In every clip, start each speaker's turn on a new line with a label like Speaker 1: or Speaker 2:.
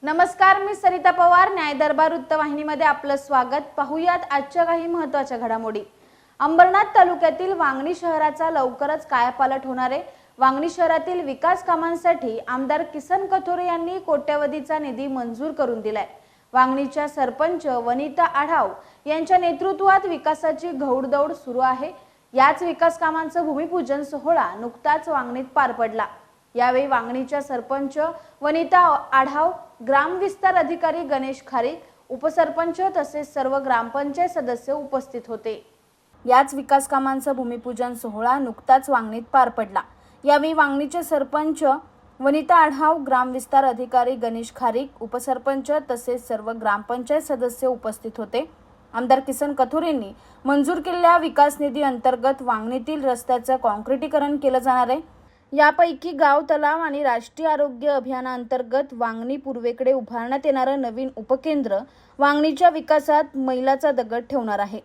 Speaker 1: नमस्कार, मी सरिता पवार. न्याय दरबार वृत्तवाहिनीमध्ये आपलं स्वागत. पाहूयात आजच्या काही महत्त्वाच्या घडामोडी. अंबरनाथ तालुक्यातील वांगणी शहराचा लवकरच कायापालट होणार आहे. वांगणी शहरातील विकास कामांसाठी आमदार किसन कथोरे यांनी कोट्यवधीचा निधी मंजूर करून दिलाय. वांगणीच्या सरपंच वनिता आढाव यांच्या नेतृत्वात विकासाची घौडदौड सुरू आहे. याच विकास कामांचं भूमिपूजन सोहळा नुकताच वांगणीत पार पडला. यावेळी वांगणीच्या सरपंच वनिता आढाव, ग्रामविस्तार अधिकारी गणेश खारीक, उपसरपंच तसेच सर्व ग्रामपंचायत सदस्य उपस्थित होते. याच विकास कामांचा भूमिपूजन सोहळा नुकताच वांगणीत पार पडला. यावेळी वांगणीचे सरपंच वनिता आढाव, ग्रामविस्तार अधिकारी गणेश खारीक, उपसरपंच तसेच सर्व ग्रामपंचायत सदस्य उपस्थित होते. आमदार किसन कथोरेंनी मंजूर केलेल्या विकास निधी अंतर्गत वांगणीतील रस्त्याचं कॉन्क्रिटीकरण केलं जाणार आहे. यापैकी गाव तलाव आणि राष्ट्रीय आरोग्य अभियानाअंतर्गत वांगणी पूर्वेकडे उभारण्यात येणारं नवीन उपकेंद्र वांगणीच्या विकासात मैलाचा दगड ठेवणार आहे.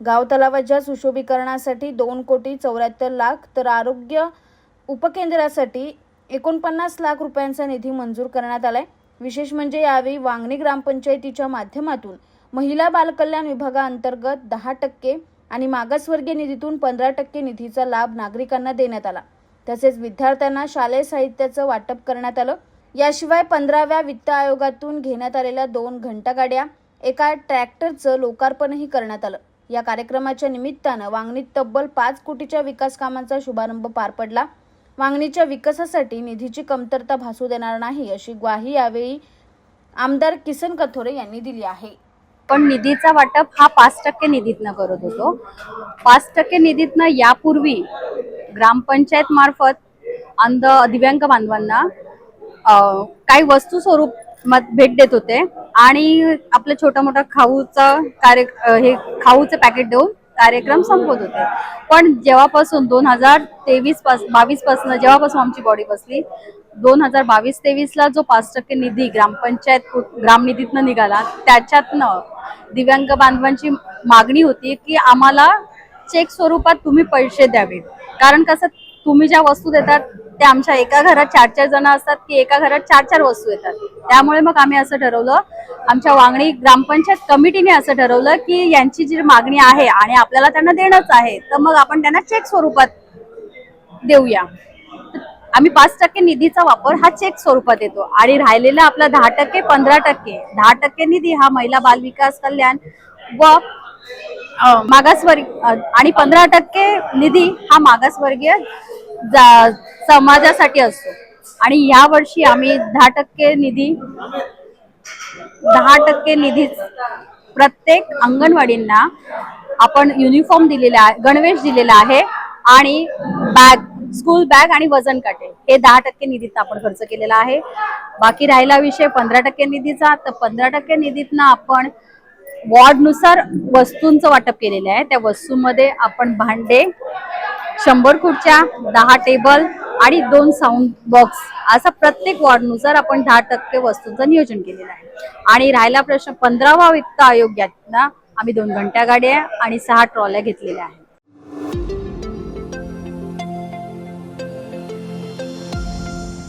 Speaker 1: गाव तलावाच्या सुशोभीकरणासाठी 2,74,00,000 तर आरोग्य उपकेंद्रासाठी 49 लाख रुपयांचा निधी मंजूर करण्यात आलाय. विशेष म्हणजे यावेळी वांगणी ग्रामपंचायतीच्या माध्यमातून महिला बालकल्याण विभागाअंतर्गत 10% आणि मागासवर्गीय निधीतून 15% निधीचा लाभ नागरिकांना देण्यात आला. तसेच विद्यार्थ्यांना शालेय साहित्याचं वाटप करण्यात आलं. याशिवाय 15व्या वित्त आयोगातून घेण्यात आलेल्या 2 घंटागाड्या, एका ट्रॅक्टरचं लोकार्पणही करण्यात आलं. या कार्यक्रमाच्या निमित्तानं वांगणीत तब्बल 5 कोटीच्या विकास कामांचा शुभारंभ पार पडला. वांगणीच्या विकासासाठी निधीची कमतरता भासू देणार नाही अशी ग्वाही यावेळी आमदार किसन कथोरे यांनी दिली आहे.
Speaker 2: पण निधीचा वाटप हा 5% निधीतनं करत होतो. 5% निधीतनं यापूर्वी ग्रामपंचायत मार्फत दिव्यांग बांधवांना काही वस्तू स्वरूप भेट देत होते आणि आपलं छोटा मोठा खाऊचं पॅकेट देऊन कार्यक्रम संपवत होते. पण जेव्हापासून 2022 पासून जेव्हापासून आमची बॉडी बसली, 2022-23ला जो 5% निधी ग्राम निधीतनं निघाला, त्याच्यातनं दिव्यांग बांधवांची मागणी होती की आम्हाला चेक स्वरूपात तुम्ही पैसे द्यावे. कारण कसं, तुम्ही ज्या वस्तू देतात त्या आमच्या एका घरात 4-4 जण असतात की एका घरात 4-4 वस्तू येतात. त्यामुळे मग आम्ही असं ठरवलं, आमच्या वांगणी ग्रामपंचायत कमिटीने असं ठरवलं की यांची जी मागणी आहे आणि आपल्याला त्यांना देणंच आहे, तर मग आपण त्यांना चेक स्वरूपात देऊया. आम्ही 5% निधीचा वापर हा चेक स्वरूपात येतो आणि राहिलेला आपला 10%, 15%, 10% निधी हा महिला बाल विकास कल्याण व मागासवर्गीय आणि 15% निधी हा मागासवर्गीय समाजासाठी असतो. आणि या वर्षी आम्ही 10% निधी प्रत्येक अंगणवाडींना आपण युनिफॉर्म दिलेला आहे, गणवेश दिलेला आहे आणि बॅग, स्कूल बॅग आणि वजन काटे हे 10% निधीत आपण खर्च केलेला आहे. बाकी राहिला विषय 15% निधीचा. तर 15% निधीतनं आपण वॉर्डनुसार वस्तूंचं वाटप केलेलं आहे. त्या वस्तूंमध्ये आपण भांडे, 100 खुर्च्या, 10 टेबल आणि 2 साऊंड बॉक्स असा प्रत्येक वॉर्डनुसार आपण 10% वस्तूंचं नियोजन केलेलं आहे. आणि राहिला प्रश्न 15वा वित्त आयोगात आम्ही 2 घंटा गाड्या आणि 6 ट्रॉल्या घेतलेल्या आहेत.